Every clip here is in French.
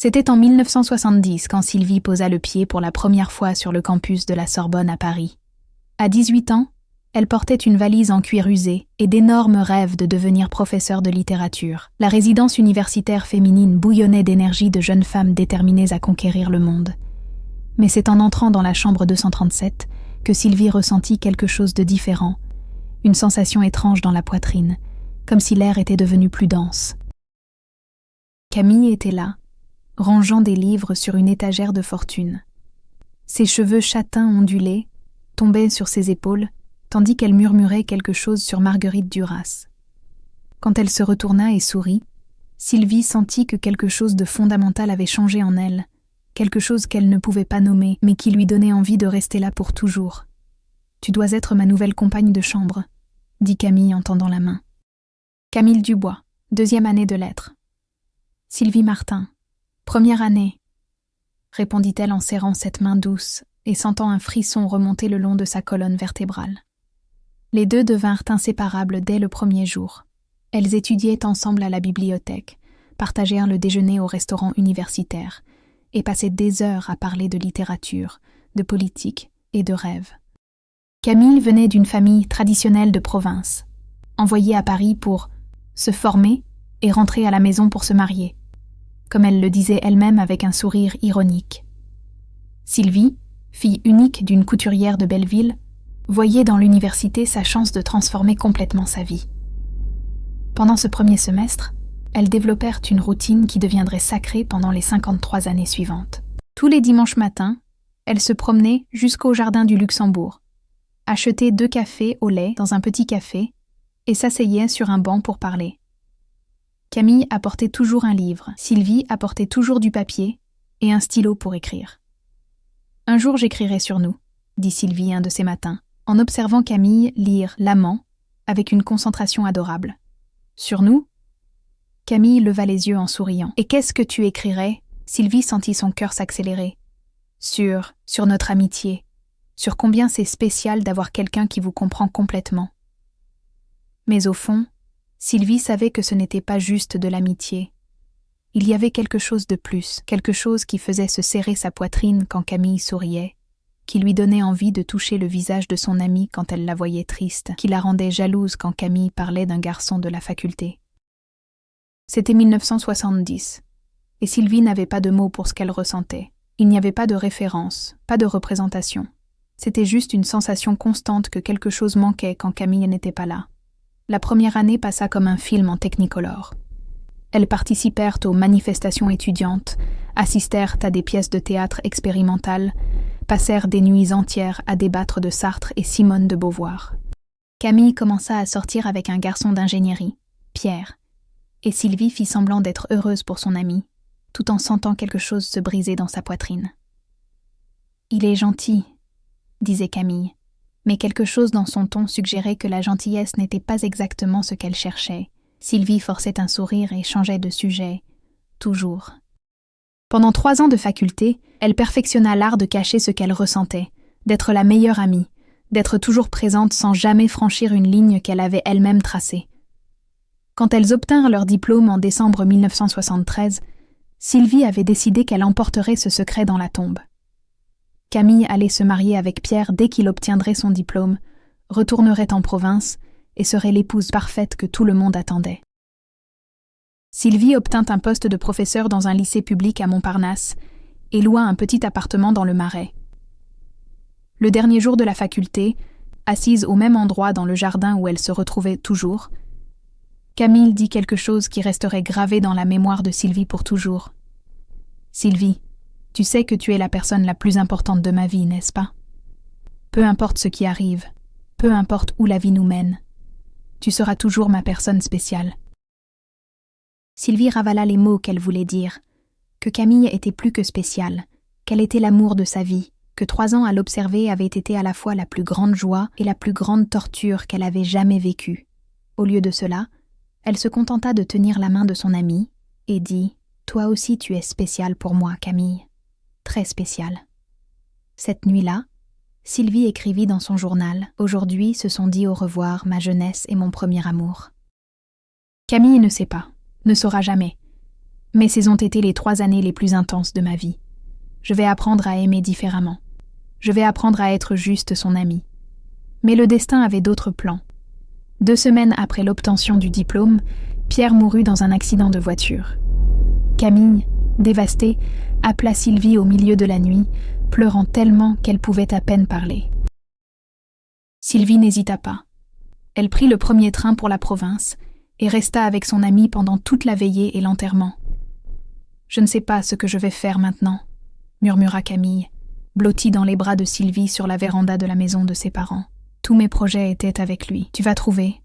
C'était en 1970 quand Sylvie posa le pied pour la première fois sur le campus de la Sorbonne à Paris. À 18 ans, elle portait une valise en cuir usé et d'énormes rêves de devenir professeure de littérature. La résidence universitaire féminine bouillonnait d'énergie de jeunes femmes déterminées à conquérir le monde. Mais c'est en entrant dans la chambre 237 que Sylvie ressentit quelque chose de différent, une sensation étrange dans la poitrine, comme si l'air était devenu plus dense. Camille était là, rangeant des livres sur une étagère de fortune. Ses cheveux châtains ondulés tombaient sur ses épaules, tandis qu'elle murmurait quelque chose sur Marguerite Duras. Quand elle se retourna et sourit, Sylvie sentit que quelque chose de fondamental avait changé en elle, quelque chose qu'elle ne pouvait pas nommer, mais qui lui donnait envie de rester là pour toujours. « Tu dois être ma nouvelle compagne de chambre », dit Camille en tendant la main. Camille Dubois, 2e année de lettres. Sylvie Martin, 1re année, répondit-elle en serrant cette main douce et sentant un frisson remonter le long de sa colonne vertébrale. Les deux devinrent inséparables dès le premier jour. Elles étudiaient ensemble à la bibliothèque, partagèrent le déjeuner au restaurant universitaire et passaient des heures à parler de littérature, de politique et de rêves. Camille venait d'une famille traditionnelle de province, envoyée à Paris pour se former et rentrer à la maison pour se marier, comme elle le disait elle-même avec un sourire ironique. Sylvie, fille unique d'une couturière de Belleville, voyait dans l'université sa chance de transformer complètement sa vie. Pendant ce premier semestre, elles développèrent une routine qui deviendrait sacrée pendant les 53 années suivantes. Tous les dimanches matins, elles se promenaient jusqu'au jardin du Luxembourg, achetaient 2 cafés au lait dans un petit café et s'asseyaient sur un banc pour parler. Camille apportait toujours un livre, Sylvie apportait toujours du papier et un stylo pour écrire. « Un jour j'écrirai sur nous », dit Sylvie un de ces matins, en observant Camille lire L'Amant avec une concentration adorable. « Sur nous ?» Camille leva les yeux en souriant. « Et qu'est-ce que tu écrirais ?» Sylvie sentit son cœur s'accélérer. « Sur notre amitié, sur combien c'est spécial d'avoir quelqu'un qui vous comprend complètement. » Mais au fond, Sylvie savait que ce n'était pas juste de l'amitié. Il y avait quelque chose de plus, quelque chose qui faisait se serrer sa poitrine quand Camille souriait, qui lui donnait envie de toucher le visage de son amie quand elle la voyait triste, qui la rendait jalouse quand Camille parlait d'un garçon de la faculté. C'était 1970, et Sylvie n'avait pas de mots pour ce qu'elle ressentait. Il n'y avait pas de référence, pas de représentation. C'était juste une sensation constante que quelque chose manquait quand Camille n'était pas là. La première année passa comme un film en technicolor. Elles participèrent aux manifestations étudiantes, assistèrent à des pièces de théâtre expérimentales, passèrent des nuits entières à débattre de Sartre et Simone de Beauvoir. Camille commença à sortir avec un garçon d'ingénierie, Pierre, et Sylvie fit semblant d'être heureuse pour son ami, tout en sentant quelque chose se briser dans sa poitrine. « Il est gentil », disait Camille. Mais quelque chose dans son ton suggérait que la gentillesse n'était pas exactement ce qu'elle cherchait. Sylvie forçait un sourire et changeait de sujet, toujours. Pendant 3 ans de faculté, elle perfectionna l'art de cacher ce qu'elle ressentait, d'être la meilleure amie, d'être toujours présente sans jamais franchir une ligne qu'elle avait elle-même tracée. Quand elles obtinrent leur diplôme en décembre 1973, Sylvie avait décidé qu'elle emporterait ce secret dans la tombe. Camille allait se marier avec Pierre dès qu'il obtiendrait son diplôme, retournerait en province et serait l'épouse parfaite que tout le monde attendait. Sylvie obtint un poste de professeur dans un lycée public à Montparnasse et loua un petit appartement dans le Marais. Le dernier jour de la faculté, assise au même endroit dans le jardin où elle se retrouvait toujours, Camille dit quelque chose qui resterait gravé dans la mémoire de Sylvie pour toujours. « Sylvie, tu sais que tu es la personne la plus importante de ma vie, n'est-ce pas? Peu importe ce qui arrive, peu importe où la vie nous mène, tu seras toujours ma personne spéciale. » Sylvie ravala les mots qu'elle voulait dire, que Camille était plus que spéciale, qu'elle était l'amour de sa vie, que 3 ans à l'observer avaient été à la fois la plus grande joie et la plus grande torture qu'elle avait jamais vécue. Au lieu de cela, elle se contenta de tenir la main de son amie et dit « Toi aussi tu es spéciale pour moi, Camille. Très spéciale. » Cette nuit-là, Sylvie écrivit dans son journal « Aujourd'hui se sont dit au revoir ma jeunesse et mon premier amour. » Camille ne sait pas, ne saura jamais. Mais ces ont été les 3 années les plus intenses de ma vie. Je vais apprendre à aimer différemment. Je vais apprendre à être juste son amie. Mais le destin avait d'autres plans. 2 semaines après l'obtention du diplôme, Pierre mourut dans un accident de voiture. Camille, dévastée, appela Sylvie au milieu de la nuit, pleurant tellement qu'elle pouvait à peine parler. Sylvie n'hésita pas. Elle prit le premier train pour la province et resta avec son amie pendant toute la veillée et l'enterrement. « Je ne sais pas ce que je vais faire maintenant », murmura Camille, blottie dans les bras de Sylvie sur la véranda de la maison de ses parents. Tous mes projets étaient avec lui. « Tu vas trouver »,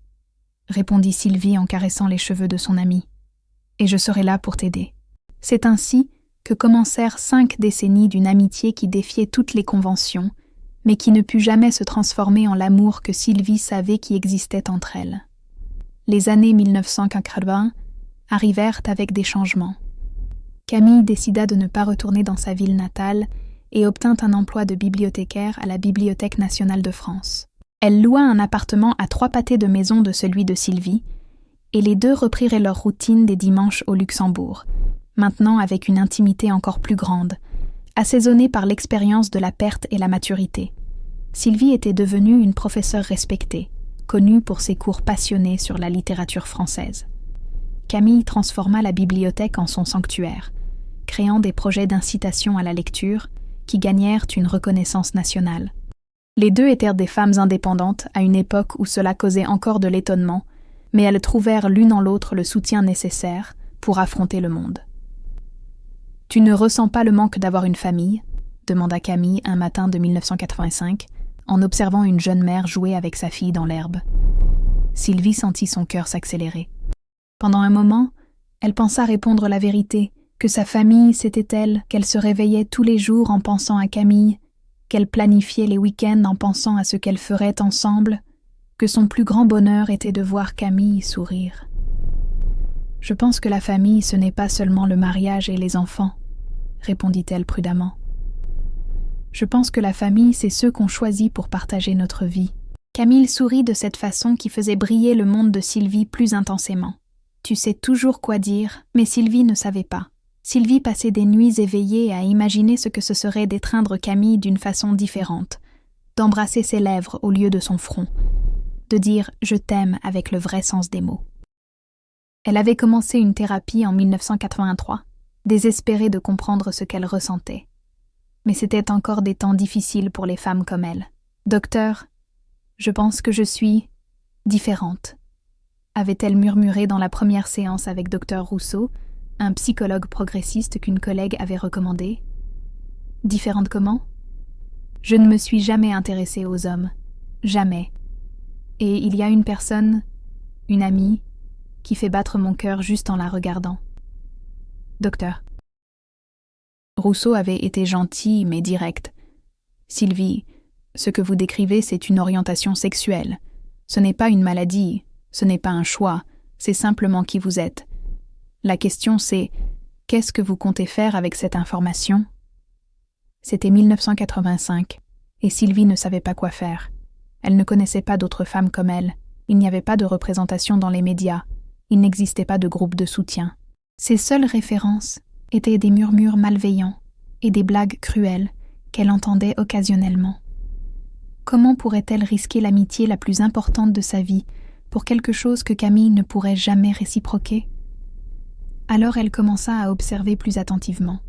répondit Sylvie en caressant les cheveux de son amie. « Et je serai là pour t'aider. » C'est ainsi que commencèrent 5 décennies d'une amitié qui défiait toutes les conventions, mais qui ne put jamais se transformer en l'amour que Sylvie savait qui existait entre elles. Les années 1980 arrivèrent avec des changements. Camille décida de ne pas retourner dans sa ville natale et obtint un emploi de bibliothécaire à la Bibliothèque nationale de France. Elle loua un appartement à 3 pâtés de maison de celui de Sylvie, et les deux reprirent leur routine des dimanches au Luxembourg, maintenant avec une intimité encore plus grande, assaisonnée par l'expérience de la perte et la maturité. Sylvie était devenue une professeure respectée, connue pour ses cours passionnés sur la littérature française. Camille transforma la bibliothèque en son sanctuaire, créant des projets d'incitation à la lecture qui gagnèrent une reconnaissance nationale. Les deux étaient des femmes indépendantes à une époque où cela causait encore de l'étonnement, mais elles trouvèrent l'une en l'autre le soutien nécessaire pour affronter le monde. « Tu ne ressens pas le manque d'avoir une famille ?» demanda Camille un matin de 1985, en observant une jeune mère jouer avec sa fille dans l'herbe. Sylvie sentit son cœur s'accélérer. Pendant un moment, elle pensa répondre la vérité, que sa famille, c'était elle, qu'elle se réveillait tous les jours en pensant à Camille, qu'elle planifiait les week-ends en pensant à ce qu'elles feraient ensemble, que son plus grand bonheur était de voir Camille sourire. « Je pense que la famille, ce n'est pas seulement le mariage et les enfants, » répondit-elle prudemment. « Je pense que la famille, c'est ceux qu'on choisit pour partager notre vie. » Camille sourit de cette façon qui faisait briller le monde de Sylvie plus intensément. Tu sais toujours quoi dire, mais Sylvie ne savait pas. Sylvie passait des nuits éveillées à imaginer ce que ce serait d'étreindre Camille d'une façon différente, d'embrasser ses lèvres au lieu de son front, de dire « je t'aime » avec le vrai sens des mots. Elle avait commencé une thérapie en 1983, désespérée de comprendre ce qu'elle ressentait. Mais c'était encore des temps difficiles pour les femmes comme elle. « Docteur, je pense que je suis différente », avait-elle murmuré dans la première séance avec Dr Rousseau, un psychologue progressiste qu'une collègue avait recommandé. « Différente comment ? Je ne me suis jamais intéressée aux hommes. Jamais. Et il y a une personne, une amie, qui fait battre mon cœur juste en la regardant. Docteur. » Rousseau avait été gentil mais direct. « Sylvie, ce que vous décrivez, c'est une orientation sexuelle. Ce n'est pas une maladie, ce n'est pas un choix, c'est simplement qui vous êtes. La question c'est, qu'est-ce que vous comptez faire avec cette information ? » C'était 1985, et Sylvie ne savait pas quoi faire. Elle ne connaissait pas d'autres femmes comme elle. Il n'y avait pas de représentation dans les médias. Il n'existait pas de groupe de soutien. Ses seules références étaient des murmures malveillants et des blagues cruelles qu'elle entendait occasionnellement. Comment pourrait-elle risquer l'amitié la plus importante de sa vie pour quelque chose que Camille ne pourrait jamais réciproquer ? Alors elle commença à observer plus attentivement.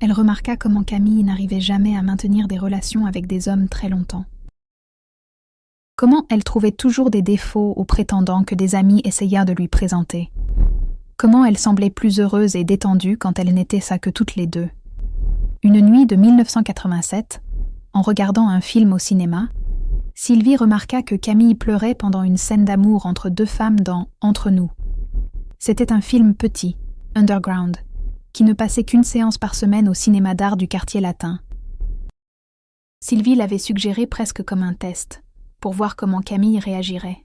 Elle remarqua comment Camille n'arrivait jamais à maintenir des relations avec des hommes très longtemps. Comment elle trouvait toujours des défauts aux prétendants que des amis essayèrent de lui présenter. Comment elle semblait plus heureuse et détendue quand elle n'était ça que toutes les deux. Une nuit de 1987, en regardant un film au cinéma, Sylvie remarqua que Camille pleurait pendant une scène d'amour entre 2 femmes dans « Entre nous ». C'était un film petit, underground, qui ne passait qu'une séance par semaine au cinéma d'art du quartier latin. Sylvie l'avait suggéré presque comme un test, pour voir comment Camille réagirait.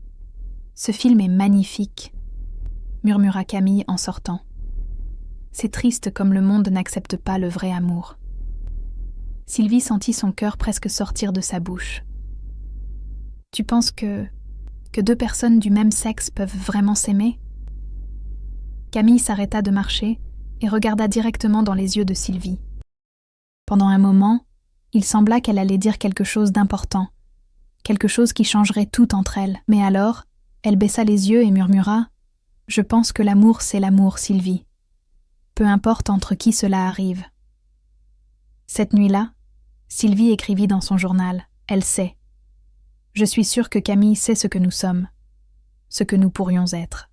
« Ce film est magnifique », murmura Camille en sortant. « C'est triste comme le monde n'accepte pas le vrai amour. » Sylvie sentit son cœur presque sortir de sa bouche. « Tu penses que 2 personnes du même sexe peuvent vraiment s'aimer ? Camille s'arrêta de marcher et regarda directement dans les yeux de Sylvie. Pendant un moment, il sembla qu'elle allait dire quelque chose d'important, quelque chose qui changerait tout entre elles. Mais alors, elle baissa les yeux et murmura « Je pense que l'amour, c'est l'amour, Sylvie. Peu importe entre qui cela arrive. » Cette nuit-là, Sylvie écrivit dans son journal « Elle sait. Je suis sûre que Camille sait ce que nous sommes, ce que nous pourrions être.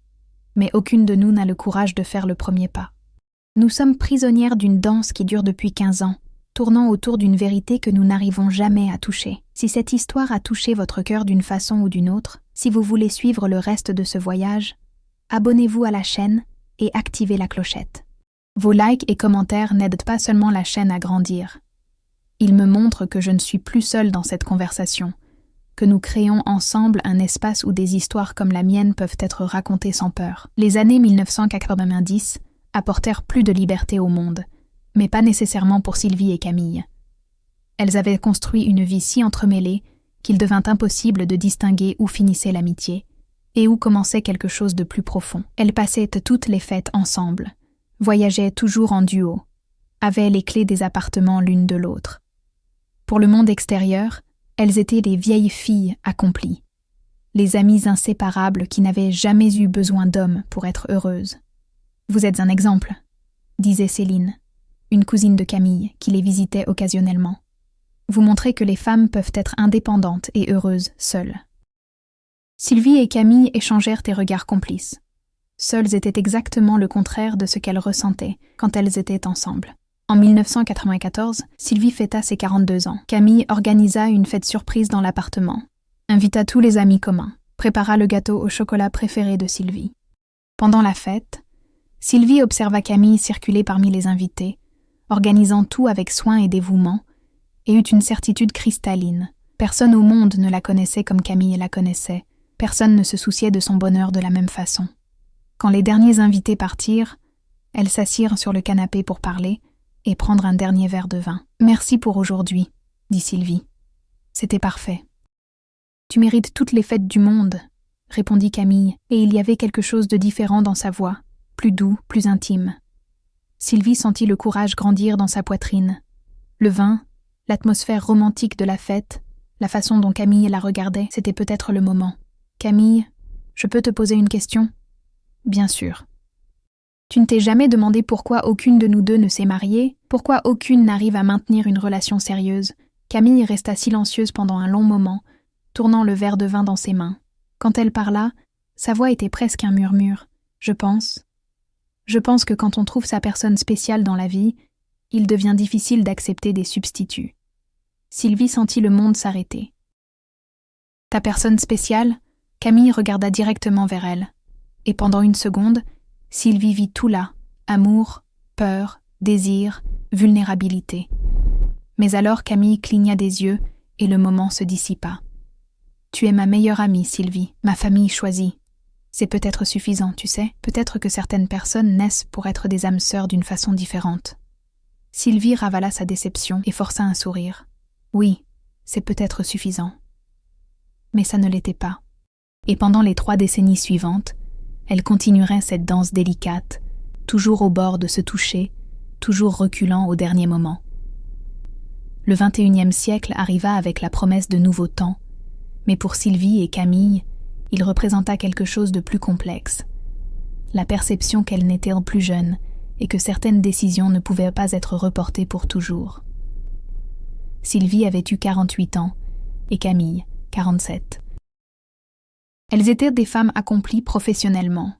Mais aucune de nous n'a le courage de faire le premier pas. Nous sommes prisonnières d'une danse qui dure depuis 15 ans, tournant autour d'une vérité que nous n'arrivons jamais à toucher. Si cette histoire a touché votre cœur d'une façon ou d'une autre, si vous voulez suivre le reste de ce voyage, abonnez-vous à la chaîne et activez la clochette. Vos likes et commentaires n'aident pas seulement la chaîne à grandir. Ils me montrent que je ne suis plus seule dans cette conversation, que nous créons ensemble un espace où des histoires comme la mienne peuvent être racontées sans peur. Les années 1990 apportèrent plus de liberté au monde, mais pas nécessairement pour Sylvie et Camille. Elles avaient construit une vie si entremêlée qu'il devint impossible de distinguer où finissait l'amitié et où commençait quelque chose de plus profond. Elles passaient toutes les fêtes ensemble, voyageaient toujours en duo, avaient les clés des appartements l'une de l'autre. Pour le monde extérieur, elles étaient les vieilles filles accomplies, les amies inséparables qui n'avaient jamais eu besoin d'hommes pour être heureuses. « Vous êtes un exemple », disait Céline, une cousine de Camille qui les visitait occasionnellement. « Vous montrez que les femmes peuvent être indépendantes et heureuses seules. » Sylvie et Camille échangèrent des regards complices. Seules étaient exactement le contraire de ce qu'elles ressentaient quand elles étaient ensemble. En 1994, Sylvie fêta ses 42 ans. Camille organisa une fête surprise dans l'appartement, invita tous les amis communs, prépara le gâteau au chocolat préféré de Sylvie. Pendant la fête, Sylvie observa Camille circuler parmi les invités, organisant tout avec soin et dévouement, et eut une certitude cristalline. Personne au monde ne la connaissait comme Camille la connaissait, personne ne se souciait de son bonheur de la même façon. Quand les derniers invités partirent, elles s'assirent sur le canapé pour parler et prendre un dernier verre de vin. « Merci pour aujourd'hui, » dit Sylvie. « C'était parfait. »« Tu mérites toutes les fêtes du monde, » répondit Camille, et il y avait quelque chose de différent dans sa voix, plus doux, plus intime. Sylvie sentit le courage grandir dans sa poitrine. Le vin, l'atmosphère romantique de la fête, la façon dont Camille la regardait, c'était peut-être le moment. « Camille, je peux te poser une question ?»« Bien sûr. » Tu ne t'es jamais demandé pourquoi aucune de nous deux ne s'est mariée, pourquoi aucune n'arrive à maintenir une relation sérieuse. Camille resta silencieuse pendant un long moment, tournant le verre de vin dans ses mains. Quand elle parla, sa voix était presque un murmure. Je pense que quand on trouve sa personne spéciale dans la vie, il devient difficile d'accepter des substituts. Sylvie sentit le monde s'arrêter. Ta personne spéciale? Camille regarda directement vers elle. Et pendant une seconde, Sylvie vit tout là, amour, peur, désir, vulnérabilité. Mais alors Camille cligna des yeux et le moment se dissipa. Tu es ma meilleure amie, Sylvie, ma famille choisie. C'est peut-être suffisant, tu sais. Peut-être que certaines personnes naissent pour être des âmes sœurs d'une façon différente. Sylvie ravala sa déception et força un sourire. Oui, c'est peut-être suffisant. Mais ça ne l'était pas. Et pendant les 3 décennies suivantes, elle continuerait cette danse délicate, toujours au bord de se toucher, toujours reculant au dernier moment. Le 21e siècle arriva avec la promesse de nouveaux temps, mais pour Sylvie et Camille, il représenta quelque chose de plus complexe. La perception qu'elles n'étaient plus jeunes et que certaines décisions ne pouvaient pas être reportées pour toujours. Sylvie avait eu 48 ans et Camille, 47. Elles étaient des femmes accomplies professionnellement.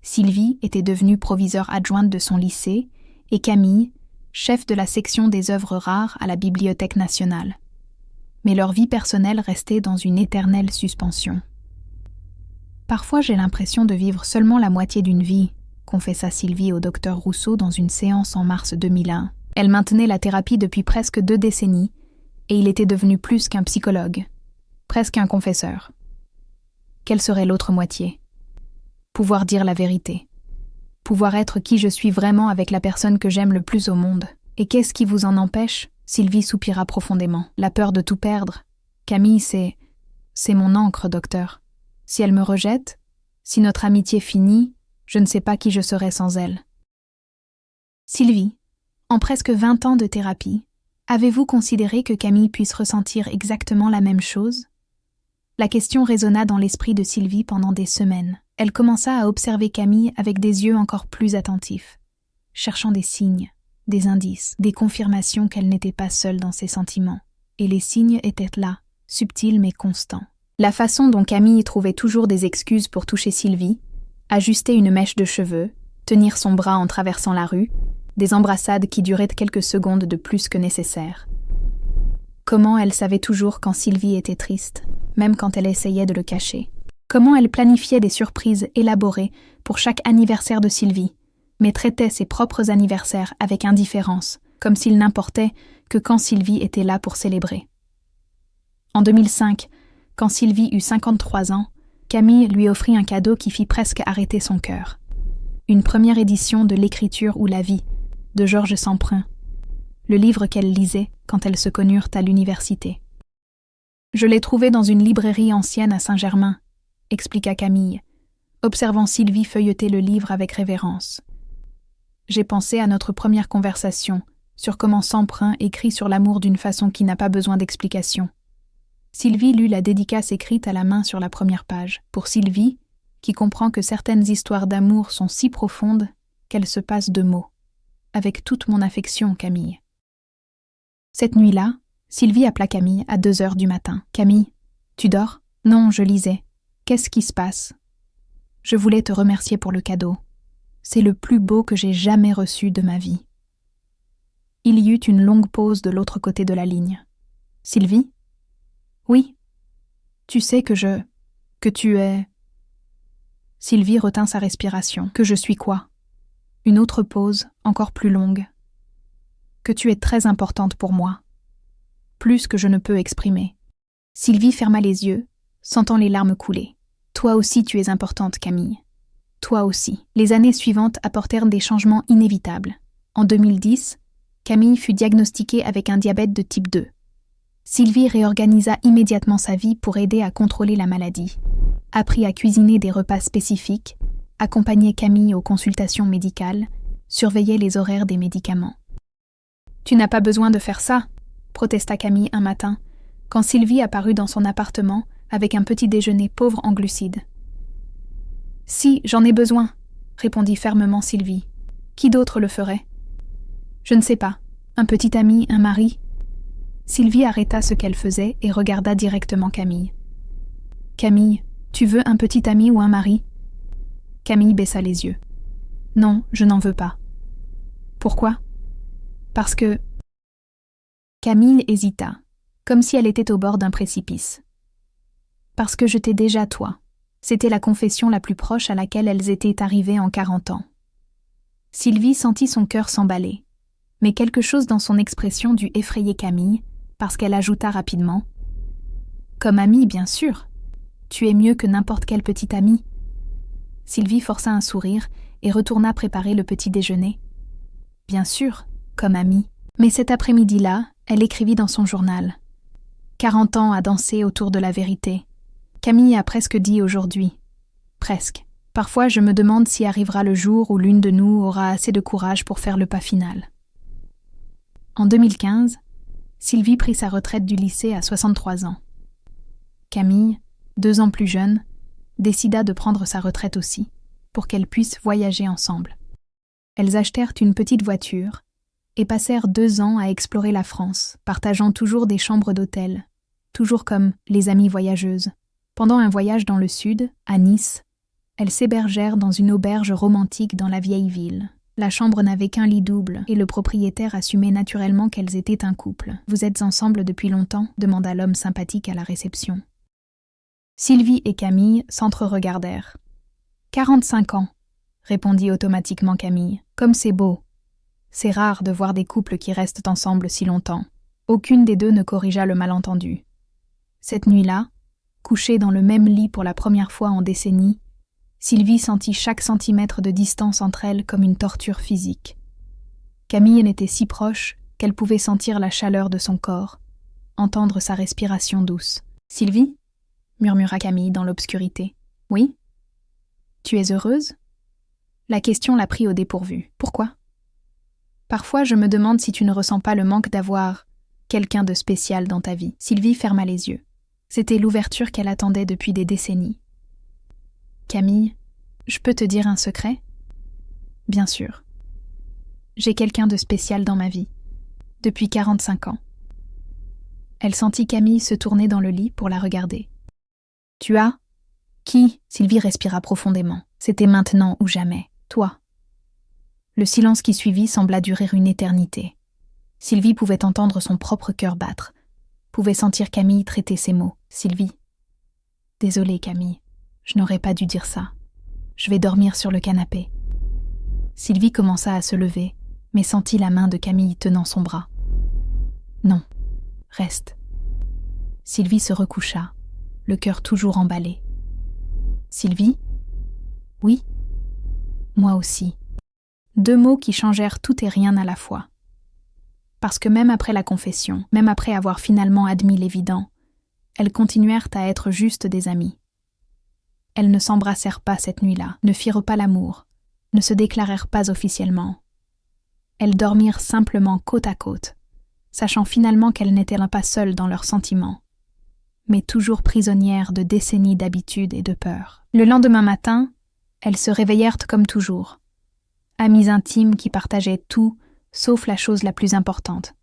Sylvie était devenue proviseure adjointe de son lycée et Camille, chef de la section des œuvres rares à la Bibliothèque nationale. Mais leur vie personnelle restait dans une éternelle suspension. Parfois j'ai l'impression de vivre seulement la moitié d'une vie, confessa Sylvie au docteur Rousseau dans une séance en mars 2001. Elle maintenait la thérapie depuis presque 2 décennies et il était devenu plus qu'un psychologue, presque un confesseur. Quelle serait l'autre moitié? Pouvoir dire la vérité. Pouvoir être qui je suis vraiment avec la personne que j'aime le plus au monde. Et qu'est-ce qui vous en empêche? Sylvie soupira profondément. La peur de tout perdre. Camille, c'est mon encre, docteur. Si elle me rejette, si notre amitié finit, Je ne sais pas qui je serais sans elle. Sylvie, en presque 20 ans de thérapie, avez-vous considéré que Camille puisse ressentir exactement la même chose? La question résonna dans l'esprit de Sylvie pendant des semaines. Elle commença à observer Camille avec des yeux encore plus attentifs, cherchant des signes, des indices, des confirmations qu'elle n'était pas seule dans ses sentiments. Et les signes étaient là, subtils mais constants. La façon dont Camille trouvait toujours des excuses pour toucher Sylvie, ajuster une mèche de cheveux, tenir son bras en traversant la rue, des embrassades qui duraient quelques secondes de plus que nécessaire. Comment elle savait toujours quand Sylvie était triste, même quand elle essayait de le cacher. Comment elle planifiait des surprises élaborées pour chaque anniversaire de Sylvie, mais traitait ses propres anniversaires avec indifférence, comme s'il n'importait que quand Sylvie était là pour célébrer. En 2005, quand Sylvie eut 53 ans, Camille lui offrit un cadeau qui fit presque arrêter son cœur. Une première édition de L'écriture ou la vie, de Georges Semprun, le livre qu'elle lisait quand elles se connurent à l'université. « Je l'ai trouvé dans une librairie ancienne à Saint-Germain », expliqua Camille, observant Sylvie feuilleter le livre avec révérence. « J'ai pensé à notre première conversation sur comment Semprun écrit sur l'amour d'une façon qui n'a pas besoin d'explication. » Sylvie lut la dédicace écrite à la main sur la première page. Pour Sylvie, qui comprend que certaines histoires d'amour sont si profondes qu'elles se passent de mots. Avec toute mon affection, Camille. Cette nuit-là, Sylvie appela Camille à 2h du matin. « Camille, tu dors ? » ?»« Non, je lisais. »« Qu'est-ce qui se passe ? » ?»« Je voulais te remercier pour le cadeau. C'est le plus beau que j'ai jamais reçu de ma vie. » Il y eut une longue pause de l'autre côté de la ligne. « Sylvie ? » ?»« Oui. Tu sais que tu es... » Sylvie retint sa respiration. « Que je suis quoi ? » Une autre pause, encore plus longue. « Que tu es très importante pour moi. Plus que je ne peux exprimer. » Sylvie ferma les yeux, sentant les larmes couler. « Toi aussi tu es importante, Camille. Toi aussi. » Les années suivantes apportèrent des changements inévitables. En 2010, Camille fut diagnostiquée avec un diabète de type 2. Sylvie réorganisa immédiatement sa vie pour aider à contrôler la maladie. Apprit à cuisiner des repas spécifiques, accompagnait Camille aux consultations médicales, surveillait les horaires des médicaments. « Tu n'as pas besoin de faire ça », protesta Camille un matin, quand Sylvie apparut dans son appartement avec un petit déjeuner pauvre en glucides. « Si, j'en ai besoin », répondit fermement Sylvie. « Qui d'autre le ferait ? » « Je ne sais pas. Un petit ami, un mari ?» Sylvie arrêta ce qu'elle faisait et regarda directement Camille. « Camille, tu veux un petit ami ou un mari ?» Camille baissa les yeux. « Non, je n'en veux pas. »« Pourquoi ? » ?»« Parce que... » Camille hésita, comme si elle était au bord d'un précipice. « Parce que je t'ai déjà, toi. » C'était la confession la plus proche à laquelle elles étaient arrivées en 40 ans. Sylvie sentit son cœur s'emballer, mais quelque chose dans son expression dut effrayer Camille, parce qu'elle ajouta rapidement « Comme amie, bien sûr. Tu es mieux que n'importe quel petit ami. » Sylvie força un sourire et retourna préparer le petit déjeuner. « Bien sûr, comme amie. » Mais cet après-midi-là, elle écrivit dans son journal. 40 ans à danser autour de la vérité. Camille a presque dit aujourd'hui. Presque. Parfois, je me demande si arrivera le jour où l'une de nous aura assez de courage pour faire le pas final. En 2015, Sylvie prit sa retraite du lycée à 63 ans. Camille, 2 ans plus jeune, décida de prendre sa retraite aussi, pour qu'elles puissent voyager ensemble. Elles achetèrent une petite voiture et passèrent 2 ans à explorer la France, partageant toujours des chambres d'hôtel, toujours comme les amies voyageuses. Pendant un voyage dans le sud, à Nice, elles s'hébergèrent dans une auberge romantique dans la vieille ville. La chambre n'avait qu'un lit double et le propriétaire assumait naturellement qu'elles étaient un couple. « Vous êtes ensemble depuis longtemps ?» demanda l'homme sympathique à la réception. Sylvie et Camille s'entre-regardèrent. « 45 ans », répondit automatiquement Camille. « Comme c'est beau. C'est rare de voir des couples qui restent ensemble si longtemps. » Aucune des deux ne corrigea le malentendu. Cette nuit-là, couchée dans le même lit pour la première fois en décennies, Sylvie sentit chaque centimètre de distance entre elles comme une torture physique. Camille en était si proche qu'elle pouvait sentir la chaleur de son corps, entendre sa respiration douce. « Sylvie ?» murmura Camille dans l'obscurité. « Oui ? Tu es heureuse ? La question l'a pris au dépourvu. Pourquoi? Parfois, je me demande si tu ne ressens pas le manque d'avoir quelqu'un de spécial dans ta vie. Sylvie ferma les yeux. C'était l'ouverture qu'elle attendait depuis des décennies. Camille, je peux te dire un secret? Bien sûr. J'ai quelqu'un de spécial dans ma vie, depuis 45 ans. Elle sentit Camille se tourner dans le lit pour la regarder. Tu as? Qui? Sylvie respira profondément. C'était maintenant ou jamais. Toi. Le silence qui suivit sembla durer une éternité. Sylvie pouvait entendre son propre cœur battre, pouvait sentir Camille traiter ses mots. Sylvie. Désolée, Camille, je n'aurais pas dû dire ça. Je vais dormir sur le canapé. Sylvie commença à se lever, mais sentit la main de Camille tenant son bras. Non, reste. Sylvie se recoucha, le cœur toujours emballé. Sylvie? Oui? Moi aussi. Deux mots qui changèrent tout et rien à la fois. Parce que même après la confession, même après avoir finalement admis l'évident, elles continuèrent à être juste des amies. Elles ne s'embrassèrent pas cette nuit-là, ne firent pas l'amour, ne se déclarèrent pas officiellement. Elles dormirent simplement côte à côte, sachant finalement qu'elles n'étaient pas seules dans leurs sentiments, mais toujours prisonnières de décennies d'habitude et de peur. Le lendemain matin, elles se réveillèrent comme toujours, amies intimes qui partageaient tout, sauf la chose la plus importante.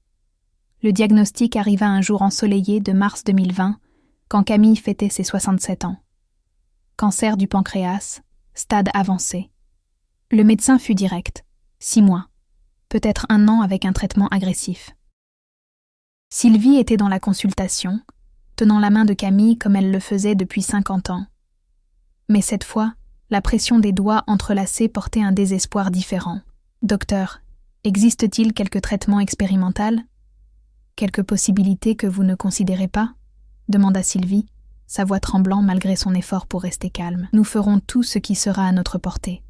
Le diagnostic arriva un jour ensoleillé de mars 2020, quand Camille fêtait ses 67 ans. Cancer du pancréas, stade avancé. Le médecin fut direct. 6 mois. Peut-être 1 an avec un traitement agressif. Sylvie était dans la consultation, tenant la main de Camille comme elle le faisait depuis 50 ans. Mais cette fois, la pression des doigts entrelacés portait un désespoir différent. « Docteur, existe-t-il quelque traitement expérimental? Quelques possibilités que vous ne considérez pas ?» demanda Sylvie, sa voix tremblant malgré son effort pour rester calme. « Nous ferons tout ce qui sera à notre portée, »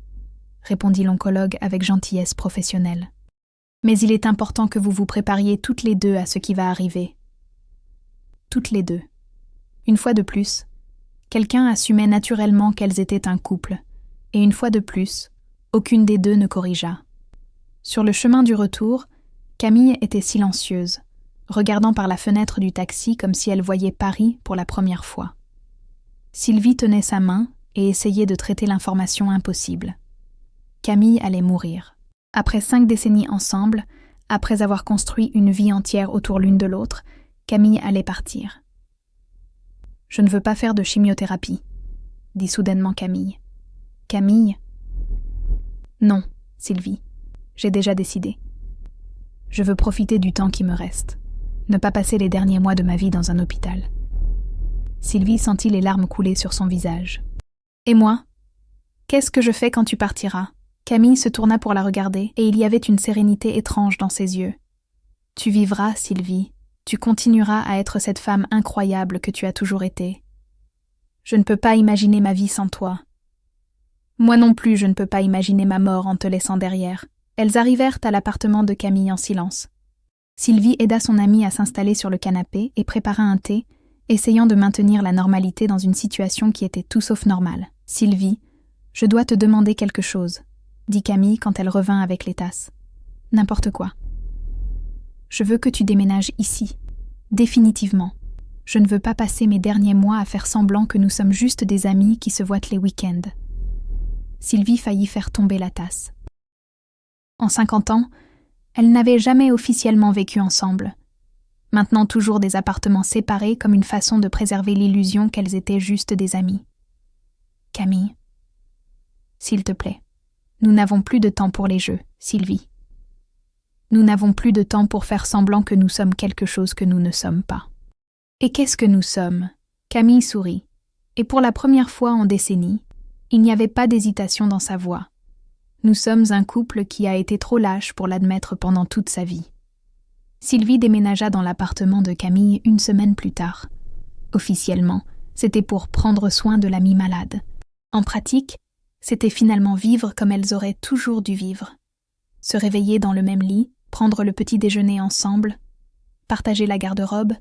répondit l'oncologue avec gentillesse professionnelle. « Mais il est important que vous vous prépariez toutes les deux à ce qui va arriver. » Toutes les deux. Une fois de plus, quelqu'un assumait naturellement qu'elles étaient un couple, et une fois de plus, aucune des deux ne corrigea. Sur le chemin du retour, Camille était silencieuse, regardant par la fenêtre du taxi comme si elle voyait Paris pour la première fois. Sylvie tenait sa main et essayait de traiter l'information impossible. Camille allait mourir. Après 5 décennies ensemble, après avoir construit une vie entière autour l'une de l'autre, Camille allait partir. « Je ne veux pas faire de chimiothérapie, » dit soudainement Camille. « Camille ? » ?»« Non, Sylvie, j'ai déjà décidé. Je veux profiter du temps qui me reste, ne pas passer les derniers mois de ma vie dans un hôpital. » Sylvie sentit les larmes couler sur son visage. « Et moi ? Qu'est-ce que je fais quand tu partiras ?» Camille se tourna pour la regarder, et il y avait une sérénité étrange dans ses yeux. « Tu vivras, Sylvie. Tu continueras à être cette femme incroyable que tu as toujours été. Je ne peux pas imaginer ma vie sans toi. Moi non plus, je ne peux pas imaginer ma mort en te laissant derrière. » Elles arrivèrent à l'appartement de Camille en silence. Sylvie aida son amie à s'installer sur le canapé et prépara un thé, essayant de maintenir la normalité dans une situation qui était tout sauf normale. « Sylvie, je dois te demander quelque chose, » dit Camille quand elle revint avec les tasses. « N'importe quoi. Je veux que tu déménages ici, définitivement. Je ne veux pas passer mes derniers mois à faire semblant que nous sommes juste des amis qui se voient les week-ends. » Sylvie faillit faire tomber la tasse. En 50 ans, elles n'avaient jamais officiellement vécu ensemble. Maintenant toujours des appartements séparés comme une façon de préserver l'illusion qu'elles étaient juste des amies. « Camille, s'il te plaît, nous n'avons plus de temps pour les jeux, Sylvie. Nous n'avons plus de temps pour faire semblant que nous sommes quelque chose que nous ne sommes pas. » « Et qu'est-ce que nous sommes ?» Camille sourit, et pour la première fois en décennies, il n'y avait pas d'hésitation dans sa voix. Nous sommes un couple qui a été trop lâche pour l'admettre pendant toute sa vie. Sylvie déménagea dans l'appartement de Camille 1 semaine plus tard. Officiellement, c'était pour prendre soin de l'amie malade. En pratique, c'était finalement vivre comme elles auraient toujours dû vivre. Se réveiller dans le même lit, prendre le petit déjeuner ensemble, partager la garde-robe,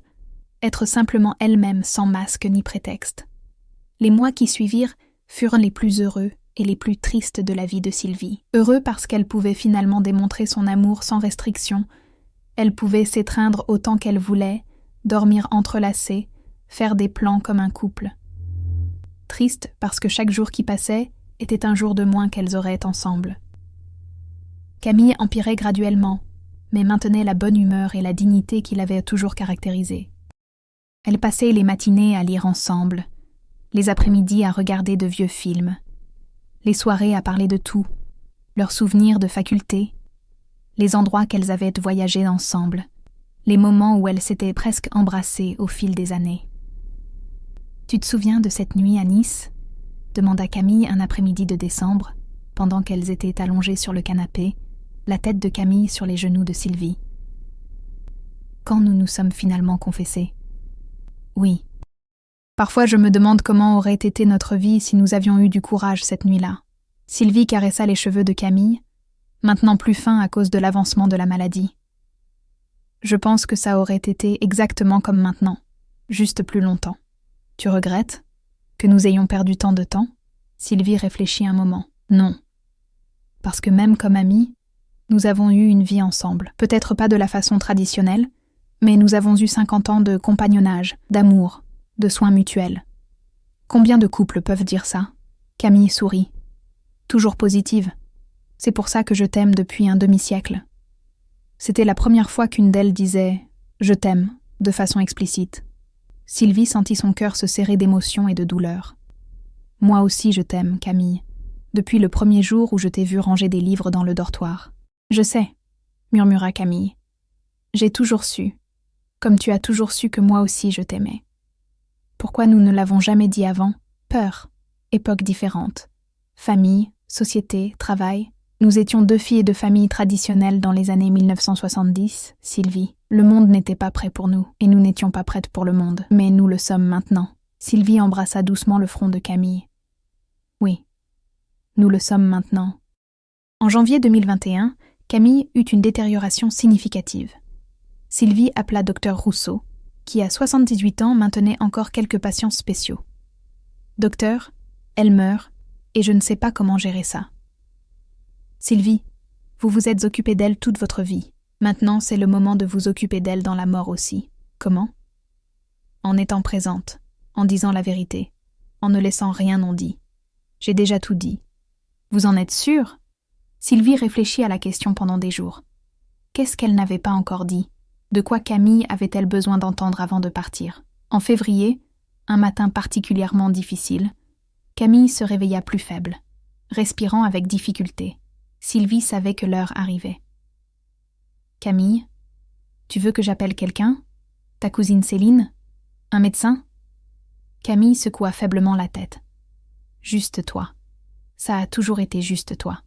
être simplement elles-mêmes sans masque ni prétexte. Les mois qui suivirent furent les plus heureux, et les plus tristes de la vie de Sylvie. Heureux parce qu'elle pouvait finalement démontrer son amour sans restriction. Elle pouvait s'étreindre autant qu'elle voulait, dormir entrelacée, faire des plans comme un couple. Triste parce que chaque jour qui passait était un jour de moins qu'elles auraient ensemble. Camille empirait graduellement, mais maintenait la bonne humeur et la dignité qui l'avaient toujours caractérisée. Elle passait les matinées à lire ensemble, les après-midi à regarder de vieux films, les soirées à parler de tout, leurs souvenirs de faculté, les endroits qu'elles avaient voyagés ensemble, les moments où elles s'étaient presque embrassées au fil des années. « Tu te souviens de cette nuit à Nice ?» demanda Camille un après-midi de décembre, pendant qu'elles étaient allongées sur le canapé, la tête de Camille sur les genoux de Sylvie. « Quand nous nous sommes finalement confessés. »« Oui. Parfois je me demande comment aurait été notre vie si nous avions eu du courage cette nuit-là. » Sylvie caressa les cheveux de Camille, maintenant plus fins à cause de l'avancement de la maladie. « Je pense que ça aurait été exactement comme maintenant, juste plus longtemps. Tu regrettes que nous ayons perdu tant de temps ?» Sylvie réfléchit un moment. « Non. Parce que même comme amies, nous avons eu une vie ensemble. Peut-être pas de la façon traditionnelle, mais nous avons eu 50 ans de compagnonnage, d'amour, de soins mutuels. Combien de couples peuvent dire ça ?» Camille sourit. Toujours positive. « C'est pour ça que je t'aime depuis un demi-siècle. » C'était la première fois qu'une d'elles disait « Je t'aime » de façon explicite. Sylvie sentit son cœur se serrer d'émotion et de douleur. « Moi aussi je t'aime, Camille, depuis le premier jour où je t'ai vu ranger des livres dans le dortoir. »« Je sais, » murmura Camille. « J'ai toujours su, comme tu as toujours su que moi aussi je t'aimais. Pourquoi nous ne l'avons jamais dit avant ? Peur, époque différente. Famille, société, travail. Nous étions 2 filles de famille traditionnelles dans les années 1970, Sylvie. Le monde n'était pas prêt pour nous, et nous n'étions pas prêtes pour le monde. Mais nous le sommes maintenant. » Sylvie embrassa doucement le front de Camille. « Oui, nous le sommes maintenant. » En janvier 2021, Camille eut une détérioration significative. Sylvie appela Dr Rousseau, qui à 78 ans maintenait encore quelques patients spéciaux. « Docteur, elle meurt, et je ne sais pas comment gérer ça. » « Sylvie, vous vous êtes occupée d'elle toute votre vie. Maintenant, c'est le moment de vous occuper d'elle dans la mort aussi. Comment ? En étant présente, en disant la vérité, en ne laissant rien non dit. J'ai déjà tout dit. Vous en êtes sûre ? Sylvie réfléchit à la question pendant des jours. Qu'est-ce qu'elle n'avait pas encore dit ? De quoi Camille avait-elle besoin d'entendre avant de partir ? En février, un matin particulièrement difficile, Camille se réveilla plus faible, respirant avec difficulté. Sylvie savait que l'heure arrivait. « Camille, tu veux que j'appelle quelqu'un ? Ta cousine Céline ? Un médecin ?» Camille secoua faiblement la tête. « Juste toi. Ça a toujours été juste toi. »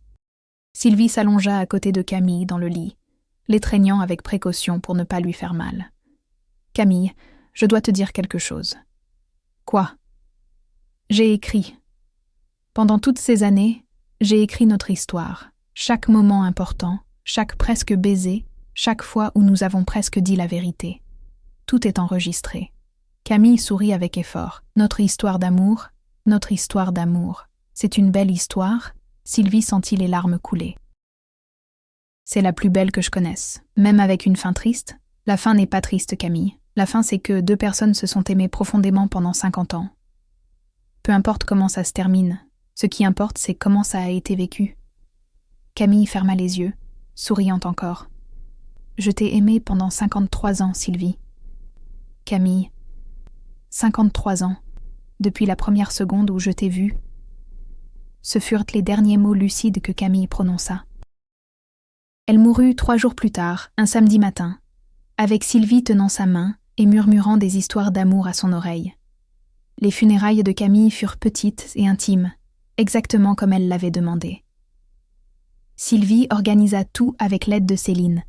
Sylvie s'allongea à côté de Camille dans le lit, l'étreignant avec précaution pour ne pas lui faire mal. « Camille, je dois te dire quelque chose. »« Quoi ? » ?»« J'ai écrit. Pendant toutes ces années, j'ai écrit notre histoire. Chaque moment important, chaque presque baiser, chaque fois où nous avons presque dit la vérité. Tout est enregistré. » Camille sourit avec effort. « Notre histoire d'amour, notre histoire d'amour. C'est une belle histoire. » Sylvie sentit les larmes couler. « C'est la plus belle que je connaisse. Même avec une fin triste. La fin n'est pas triste, Camille. La fin, c'est que 2 personnes se sont aimées profondément pendant 50 ans. Peu importe comment ça se termine, ce qui importe, c'est comment ça a été vécu. » Camille ferma les yeux, souriant encore. « Je t'ai aimée pendant 53 ans, Sylvie. » Camille, 53 ans, depuis la première seconde où je t'ai vue. Ce furent les derniers mots lucides que Camille prononça. Elle mourut 3 jours plus tard, un samedi matin, avec Sylvie tenant sa main et murmurant des histoires d'amour à son oreille. Les funérailles de Camille furent petites et intimes, exactement comme elle l'avait demandé. Sylvie organisa tout avec l'aide de Céline,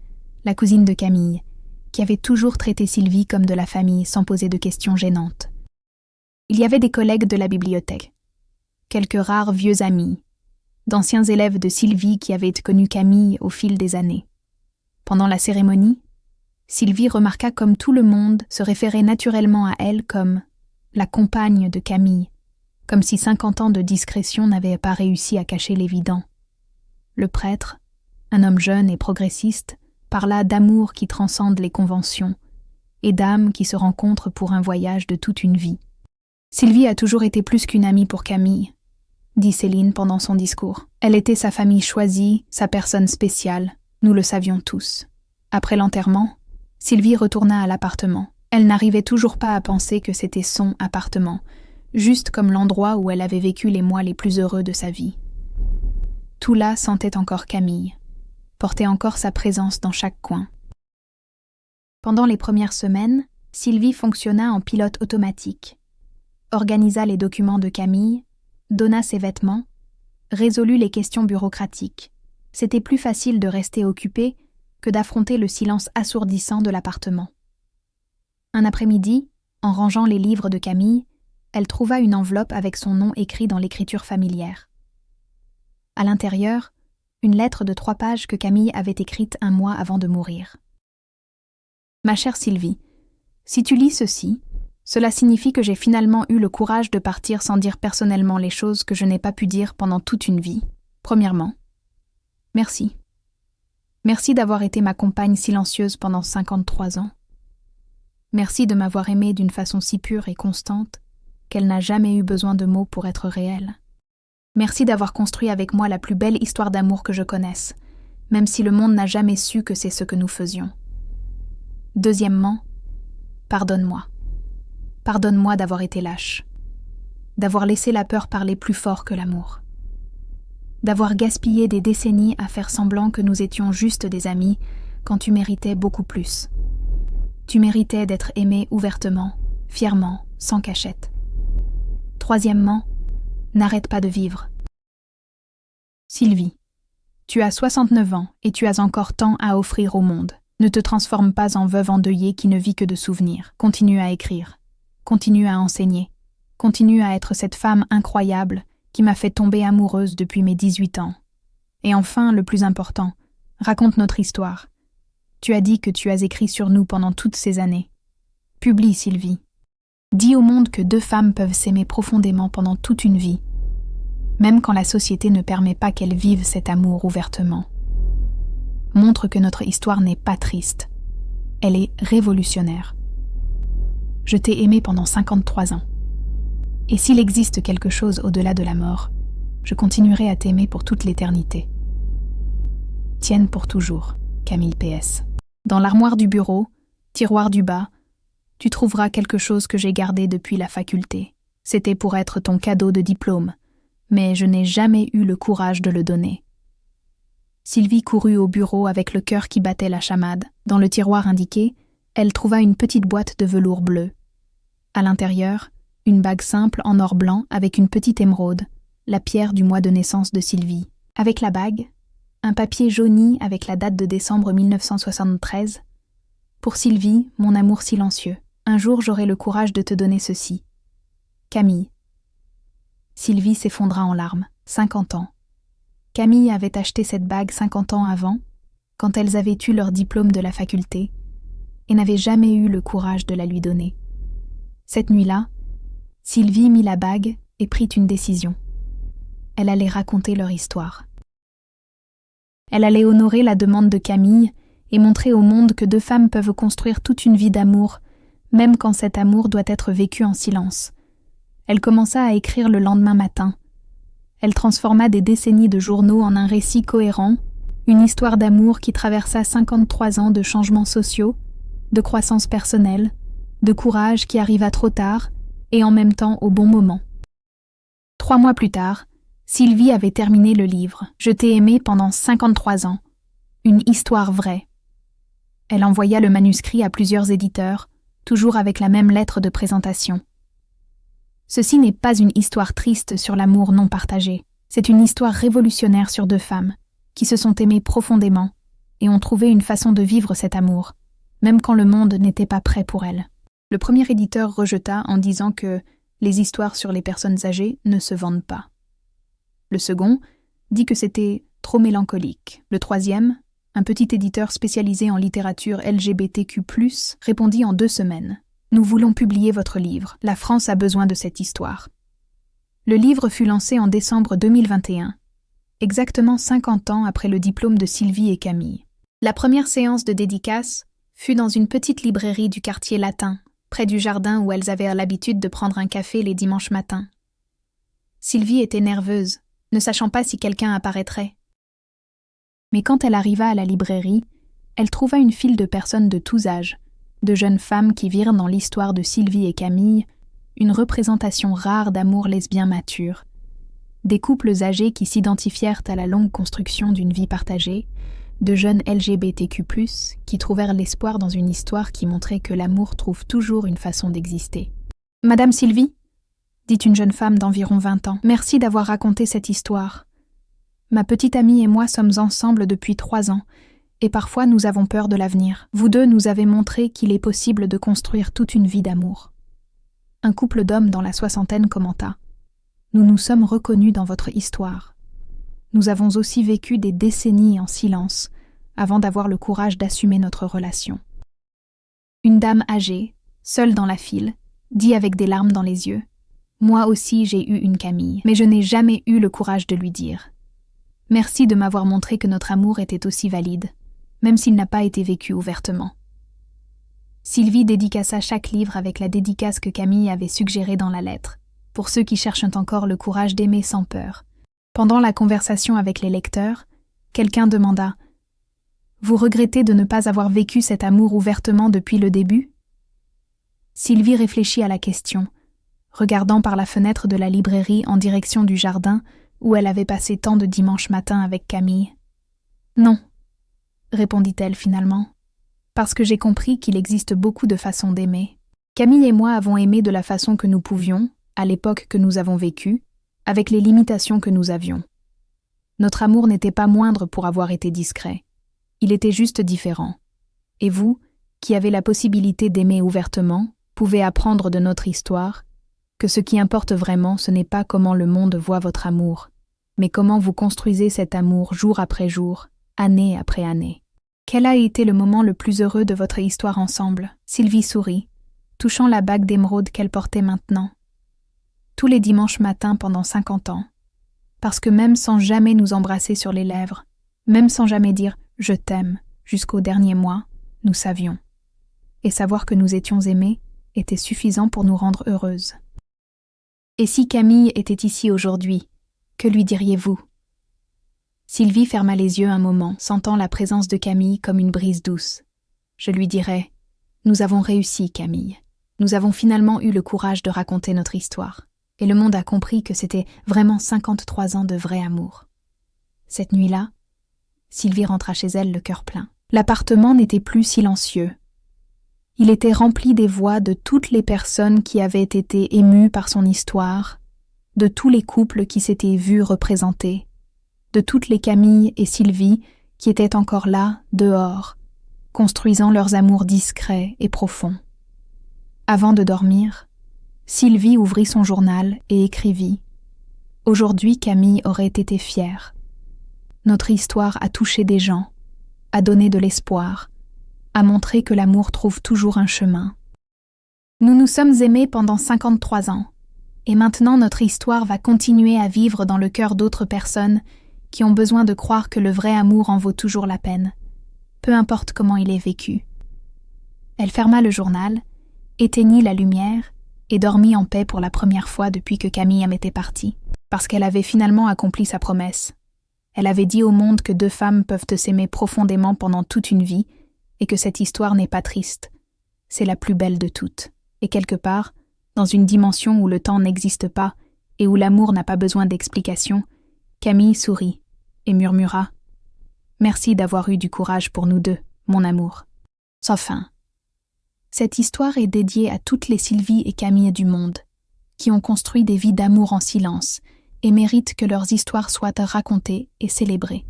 la cousine de Camille, qui avait toujours traité Sylvie comme de la famille sans poser de questions gênantes. Il y avait des collègues de la bibliothèque, quelques rares vieux amis, d'anciens élèves de Sylvie qui avaient connu Camille au fil des années. Pendant la cérémonie, Sylvie remarqua comme tout le monde se référait naturellement à elle comme la compagne de Camille, comme si 50 ans de discrétion n'avaient pas réussi à cacher l'évident. Le prêtre, un homme jeune et progressiste, parla d'amour qui transcende les conventions et d'âmes qui se rencontrent pour un voyage de toute une vie. Sylvie a toujours été plus qu'une amie pour Camille, dit Céline pendant son discours. Elle était sa famille choisie, sa personne spéciale, nous le savions tous. Après l'enterrement, Sylvie retourna à l'appartement. Elle n'arrivait toujours pas à penser que c'était son appartement, juste comme l'endroit où elle avait vécu les mois les plus heureux de sa vie. Tout là sentait encore Camille, portait encore sa présence dans chaque coin. Pendant les premières semaines, Sylvie fonctionna en pilote automatique, organisa les documents de Camille, donna ses vêtements, résolut les questions bureaucratiques. C'était plus facile de rester occupée que d'affronter le silence assourdissant de l'appartement. Un après-midi, en rangeant les livres de Camille, elle trouva une enveloppe avec son nom écrit dans l'écriture familière. À l'intérieur, une lettre de 3 pages que Camille avait écrite un mois avant de mourir. « Ma chère Sylvie, si tu lis ceci, cela signifie que j'ai finalement eu le courage de partir sans dire personnellement les choses que je n'ai pas pu dire pendant toute une vie. Premièrement, merci. Merci d'avoir été ma compagne silencieuse pendant 53 ans. Merci de m'avoir aimée d'une façon si pure et constante qu'elle n'a jamais eu besoin de mots pour être réelle. Merci d'avoir construit avec moi la plus belle histoire d'amour que je connaisse, même si le monde n'a jamais su que c'est ce que nous faisions. Deuxièmement, pardonne-moi. Pardonne-moi d'avoir été lâche, d'avoir laissé la peur parler plus fort que l'amour, d'avoir gaspillé des décennies à faire semblant que nous étions juste des amis quand tu méritais beaucoup plus. Tu méritais d'être aimé ouvertement, fièrement, sans cachette. Troisièmement, n'arrête pas de vivre. Sylvie, tu as 69 ans et tu as encore tant à offrir au monde. Ne te transforme pas en veuve endeuillée qui ne vit que de souvenirs. Continue à écrire. Continue à enseigner. Continue à être cette femme incroyable qui m'a fait tomber amoureuse depuis mes 18 ans. Et enfin, le plus important, raconte notre histoire. Tu as dit que tu as écrit sur nous pendant toutes ces années. Publie, Sylvie. Dis au monde que 2 femmes peuvent s'aimer profondément pendant toute une vie, même quand la société ne permet pas qu'elles vivent cet amour ouvertement. Montre que notre histoire n'est pas triste. Elle est révolutionnaire. Je t'ai aimé pendant 53 ans. Et s'il existe quelque chose au-delà de la mort, je continuerai à t'aimer pour toute l'éternité. Tienne pour toujours, Camille PS. Dans l'armoire du bureau, tiroir du bas, tu trouveras quelque chose que j'ai gardé depuis la faculté. C'était pour être ton cadeau de diplôme, mais je n'ai jamais eu le courage de le donner. Sylvie courut au bureau avec le cœur qui battait la chamade. Dans le tiroir indiqué, elle trouva une petite boîte de velours bleu. À l'intérieur, une bague simple en or blanc avec une petite émeraude, la pierre du mois de naissance de Sylvie. Avec la bague, un papier jauni avec la date de décembre 1973. Pour Sylvie, mon amour silencieux. Un jour, j'aurai le courage de te donner ceci. Camille. Sylvie s'effondra en larmes. 50 ans. Camille avait acheté cette bague 50 ans avant, quand elles avaient eu leur diplôme de la faculté, et n'avait jamais eu le courage de la lui donner. Cette nuit-là, Sylvie mit la bague et prit une décision. Elle allait raconter leur histoire. Elle allait honorer la demande de Camille et montrer au monde que 2 femmes peuvent construire toute une vie d'amour, même quand cet amour doit être vécu en silence. Elle commença à écrire le lendemain matin. Elle transforma des décennies de journaux en un récit cohérent, une histoire d'amour qui traversa 53 ans de changements sociaux, de croissance personnelle, de courage qui arriva trop tard et en même temps au bon moment. 3 mois plus tard, Sylvie avait terminé le livre « Je t'ai aimé pendant 53 ans », une histoire vraie. Elle envoya le manuscrit à plusieurs éditeurs, toujours avec la même lettre de présentation. Ceci n'est pas une histoire triste sur l'amour non partagé, c'est une histoire révolutionnaire sur 2 femmes qui se sont aimées profondément et ont trouvé une façon de vivre cet amour, même quand le monde n'était pas prêt pour elles. Le premier éditeur rejeta en disant que les histoires sur les personnes âgées ne se vendent pas. Le second dit que c'était trop mélancolique. Le troisième, un petit éditeur spécialisé en littérature LGBTQ+, répondit en 2 semaines. « Nous voulons publier votre livre. La France a besoin de cette histoire. » Le livre fut lancé en décembre 2021, exactement 50 ans après le diplôme de Sylvie et Camille. La première séance de dédicace fut dans une petite librairie du quartier latin, près du jardin où elles avaient l'habitude de prendre un café les dimanches matins. Sylvie était nerveuse, ne sachant pas si quelqu'un apparaîtrait. Mais quand elle arriva à la librairie, elle trouva une file de personnes de tous âges, de jeunes femmes qui virent dans l'histoire de Sylvie et Camille une représentation rare d'amour lesbien mature, des couples âgés qui s'identifièrent à la longue construction d'une vie partagée, de jeunes LGBTQ+, qui trouvèrent l'espoir dans une histoire qui montrait que l'amour trouve toujours une façon d'exister. « Madame Sylvie » dit une jeune femme d'environ 20 ans. « Merci d'avoir raconté cette histoire. Ma petite amie et moi sommes ensemble depuis 3 ans, et parfois nous avons peur de l'avenir. Vous deux nous avez montré qu'il est possible de construire toute une vie d'amour. » Un couple d'hommes dans la soixantaine commenta. « Nous nous sommes reconnus dans votre histoire. Nous avons aussi vécu des décennies en silence avant d'avoir le courage d'assumer notre relation. » Une dame âgée, seule dans la file, dit avec des larmes dans les yeux. « Moi aussi j'ai eu une Camille, mais je n'ai jamais eu le courage de lui dire. Merci de m'avoir montré que notre amour était aussi valide, même s'il n'a pas été vécu ouvertement. » Sylvie dédicaça chaque livre avec la dédicace que Camille avait suggérée dans la lettre, pour ceux qui cherchent encore le courage d'aimer sans peur. Pendant la conversation avec les lecteurs, quelqu'un demanda « Vous regrettez de ne pas avoir vécu cet amour ouvertement depuis le début ?» Sylvie réfléchit à la question, regardant par la fenêtre de la librairie en direction du jardin où elle avait passé tant de dimanches matins avec Camille. « Non, » répondit-elle finalement, « parce que j'ai compris qu'il existe beaucoup de façons d'aimer. Camille et moi avons aimé de la façon que nous pouvions, à l'époque que nous avons vécue, avec les limitations que nous avions. Notre amour n'était pas moindre pour avoir été discret. Il était juste différent. Et vous, qui avez la possibilité d'aimer ouvertement, pouvez apprendre de notre histoire que ce qui importe vraiment, ce n'est pas comment le monde voit votre amour, mais comment vous construisez cet amour jour après jour, année après année. Quel a été le moment le plus heureux de votre histoire ensemble ? Sylvie sourit, touchant la bague d'émeraude qu'elle portait maintenant. Tous les dimanches matins pendant 50 ans. Parce que même sans jamais nous embrasser sur les lèvres, même sans jamais dire « je t'aime » jusqu'au dernier mois, nous savions. Et savoir que nous étions aimés était suffisant pour nous rendre heureuses. Et si Camille était ici aujourd'hui, que lui diriez-vous ? Sylvie ferma les yeux un moment, sentant la présence de Camille comme une brise douce. Je lui dirais « Nous avons réussi, Camille. Nous avons finalement eu le courage de raconter notre histoire. Et le monde a compris que c'était vraiment 53 ans de vrai amour. » Cette nuit-là, Sylvie rentra chez elle le cœur plein. L'appartement n'était plus silencieux. Il était rempli des voix de toutes les personnes qui avaient été émues par son histoire, de tous les couples qui s'étaient vus représentés, de toutes les Camille et Sylvie qui étaient encore là, dehors, construisant leurs amours discrets et profonds. Avant de dormir, Sylvie ouvrit son journal et écrivit « Aujourd'hui, Camille aurait été fière. Notre histoire a touché des gens, a donné de l'espoir, a montré que l'amour trouve toujours un chemin. Nous nous sommes aimés pendant 53 ans, et maintenant notre histoire va continuer à vivre dans le cœur d'autres personnes qui ont besoin de croire que le vrai amour en vaut toujours la peine, peu importe comment il est vécu. » Elle ferma le journal, éteignit la lumière et dormit en paix pour la première fois depuis que Camille en était partie, parce qu'elle avait finalement accompli sa promesse. Elle avait dit au monde que 2 femmes peuvent s'aimer profondément pendant toute une vie et que cette histoire n'est pas triste. C'est la plus belle de toutes. Et quelque part, dans une dimension où le temps n'existe pas et où l'amour n'a pas besoin d'explication, Camille sourit et murmura « Merci d'avoir eu du courage pour nous deux, mon amour. » Sans fin. Cette histoire est dédiée à toutes les Sylvie et Camille du monde, qui ont construit des vies d'amour en silence et méritent que leurs histoires soient racontées et célébrées.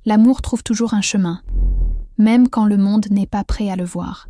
L'amour trouve toujours un chemin, même quand le monde n'est pas prêt à le voir.